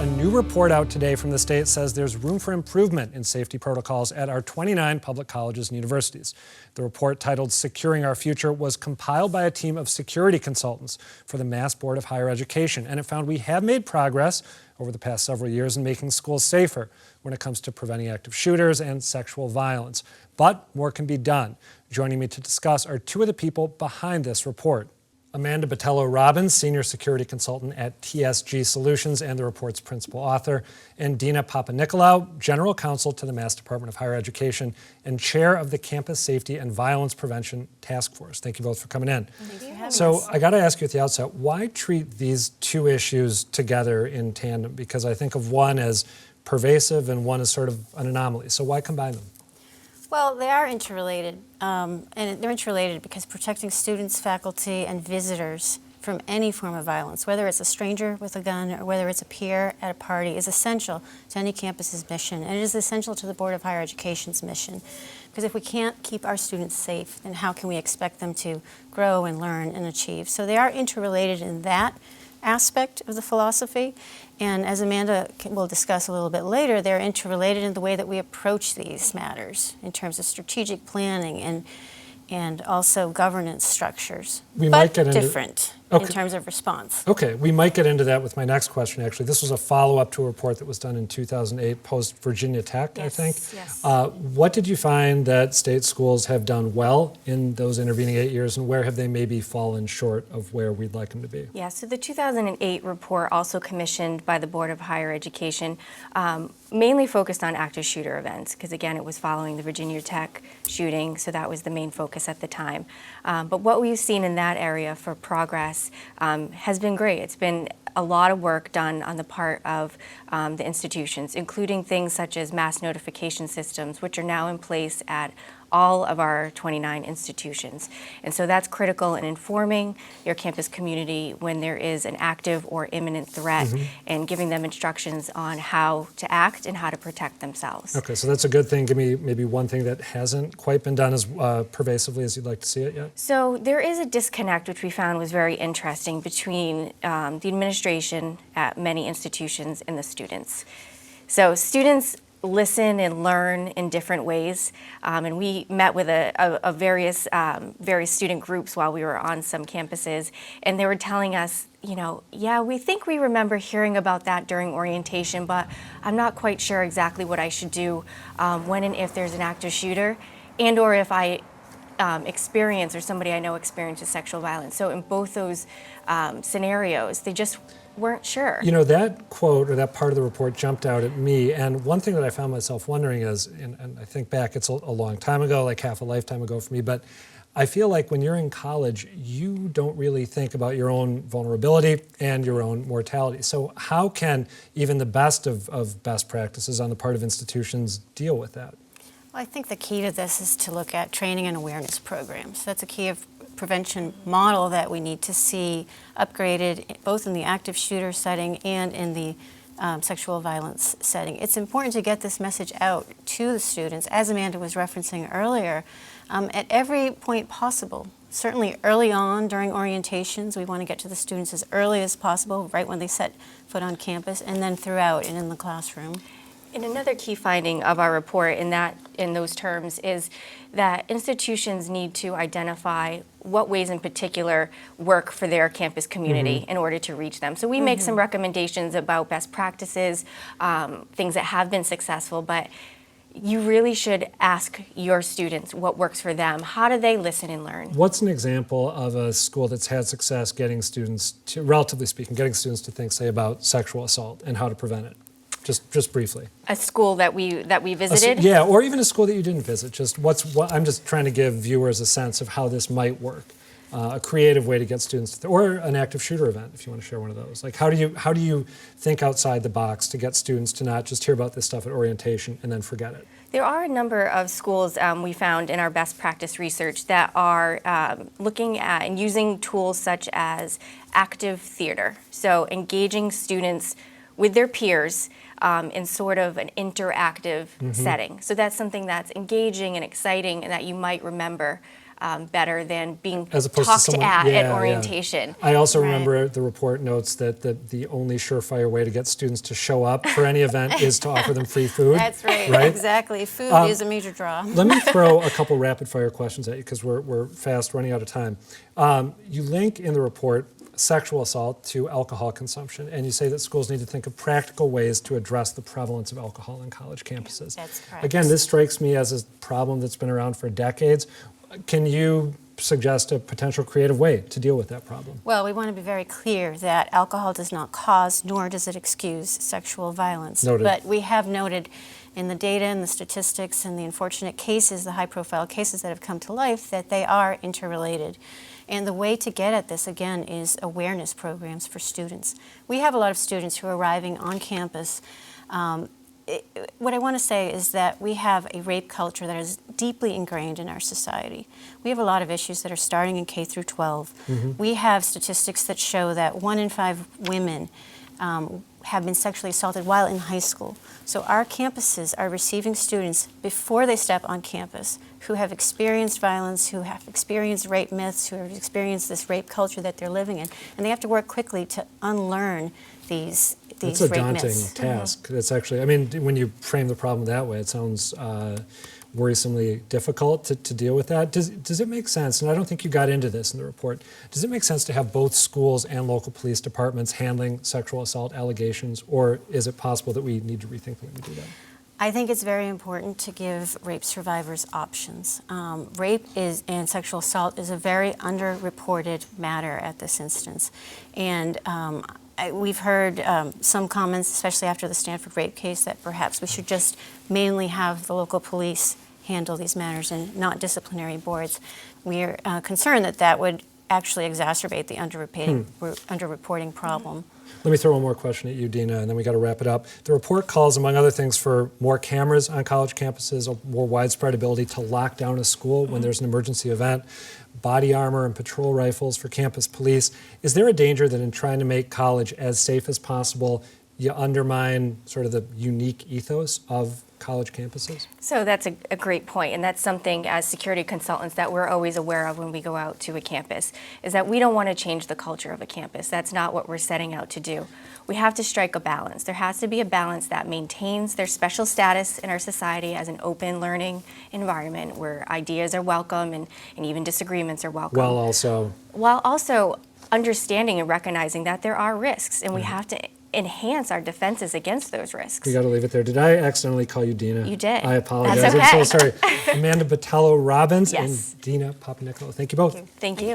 A new report out today from the state says there's room for improvement in safety protocols at our 29 public colleges and universities. The report, titled Securing Our Future, was compiled by a team of security consultants for the Mass Board of Higher Education, and it found we have made progress over the past several years in making schools safer when it comes to preventing active shooters and sexual violence. But more can be done. Joining me to discuss are two of the people behind this report. Amanda Botello-Robbins, Senior Security Consultant at TSG Solutions and the report's principal author, and Dina Papanikolaou, General Counsel to the Mass Department of Higher Education and Chair of the Campus Safety and Violence Prevention Task Force. Thank you both for coming in. Thank you for having So us. I got to ask you at the outset, why treat these two issues together in tandem? Because I think of one as pervasive and one as sort of an anomaly. So why combine them? Well, they are interrelated, and they're interrelated because protecting students, faculty, and visitors from any form of violence, whether it's a stranger with a gun or whether it's a peer at a party, is essential to any campus's mission, and it is essential to the Board of Higher Education's mission. Because if we can't keep our students safe, then how can we expect them to grow and learn and achieve? So they are interrelated in that aspect of the philosophy, and as Amanda will discuss a little bit later, they're interrelated in the way that we approach these matters in terms of strategic planning and also governance structures, but different in terms of response. Okay, we might get into that with my next question, actually. This was a follow-up to a report that was done in 2008, post-Virginia Tech, Yes, I think. yes. What did you find that state schools have done well in those intervening 8 years, and where have they maybe fallen short of where we'd like them to be? Yeah, so the 2008 report, also commissioned by the Board of Higher Education, mainly focused on active shooter events, because again, it was following the Virginia Tech shooting, so that was the main focus at the time. But what we've seen in that area for progress has been great. It's been a lot of work done on the part of the institutions, including things such as mass notification systems, which are now in place at all of our 29 institutions. And so that's critical in informing your campus community when there is an active or imminent threat, and giving them instructions on how to act and how to protect themselves. Okay, so that's a good thing. Give me maybe one thing that hasn't quite been done as pervasively as you'd like to see it yet. So there is a disconnect, which we found was very interesting, between the administration at many institutions and the students. So students listen and learn in different ways, and we met with various student groups while we were on some campuses, and they were telling us, you know, yeah, we think we remember hearing about that during orientation, but I'm not quite sure exactly what I should do when and if there's an active shooter, and or if I experience or somebody I know experiences sexual violence. So in both those scenarios, they just weren't sure. You know, that quote or that part of the report jumped out at me, and one thing that I found myself wondering is, and I think back, it's a long time ago, like half a lifetime ago for me, but I feel like when you're in college, you don't really think about your own vulnerability and your own mortality. So how can even the best of best practices on the part of institutions deal with that? Well, I think the key to this is to look at training and awareness programs. That's a key of prevention model that we need to see upgraded both in the active shooter setting and in the sexual violence setting. It's important to get this message out to the students, as Amanda was referencing earlier, at every point possible. Certainly early on during orientations, we want to get to the students as early as possible, right when they set foot on campus, and then throughout and in the classroom. And another key finding of our report in those terms is that institutions need to identify what ways in particular work for their campus community in order to reach them. So we make some recommendations about best practices, things that have been successful, but you really should ask your students what works for them. How do they listen and learn? What's an example of a school that's had success getting students to, relatively speaking, getting students to think, say, about sexual assault and how to prevent it? Just briefly. A school that we visited? Yeah, or even a school that you didn't visit. Just I'm just trying to give viewers a sense of how this might work. A creative way to get students to, or an active shooter event, if you want to share one of those. Like, how do you think outside the box to get students to not just hear about this stuff at orientation and then forget it? There are a number of schools we found in our best practice research that are looking at and using tools such as active theater. So engaging students with their peers in sort of an interactive setting. So that's something that's engaging and exciting and that you might remember better than being As opposed to talked someone- at yeah, yeah. orientation. I also Right. remember the report notes that the only surefire way to get students to show up for any event is to offer them free food. That's right, Right? exactly. Food is a major draw. Let me throw a couple rapid fire questions at you because we're fast running out of time. You link in the report sexual assault to alcohol consumption, and you say that schools need to think of practical ways to address the prevalence of alcohol on college campuses. That's correct. Again, this strikes me as a problem that's been around for decades. Can you suggest a potential creative way to deal with that problem? Well, we want to be very clear that alcohol does not cause, nor does it excuse sexual violence. Noted. But we have noted in the data and the statistics and the unfortunate cases, the high-profile cases that have come to life, that they are interrelated. And the way to get at this, again, is awareness programs for students. We have a lot of students who are arriving on campus. What I want to say is that we have a rape culture that is deeply ingrained in our society. We have a lot of issues that are starting in K through 12. We have statistics that show that 1 in 5 women have been sexually assaulted while in high school. So our campuses are receiving students before they step on campus who have experienced violence, who have experienced rape myths, who have experienced this rape culture that they're living in, and they have to work quickly to unlearn these It's a rape daunting myths. task. It's actually, I mean, when you frame the problem that way, it sounds worrisomely difficult to deal with that. Does it make sense, and I don't think you got into this in the report, does it make sense to have both schools and local police departments handling sexual assault allegations, or is it possible that we need to rethink the way we do that? I think it's very important to give rape survivors options. Rape and sexual assault is a very underreported matter at this instance. And we've heard some comments, especially after the Stanford rape case, that perhaps we should just mainly have the local police handle these matters and not disciplinary boards. We are concerned that that would actually exacerbate the underreporting problem. Let me throw one more question at you, Dina, and then we got to wrap it up. The report calls, among other things, for more cameras on college campuses, a more widespread ability to lock down a school when there's an emergency event, body armor and patrol rifles for campus police. Is there a danger that in trying to make college as safe as possible, you undermine sort of the unique ethos of college campuses? So that's a great point, and that's something as security consultants that we're always aware of when we go out to a campus, is that we don't want to change the culture of a campus. That's not what we're setting out to do. We have to strike a balance. There has to be a balance that maintains their special status in our society as an open learning environment where ideas are welcome and even disagreements are welcome. While also understanding and recognizing that there are risks, and we have to enhance our defenses against those risks. We got to leave it there. Did I accidentally call you Dina? You did. I apologize. That's okay. I'm so sorry. Amanda Botello-Robbins Yes. and Dina Papanicolo. Thank you both. Thank you.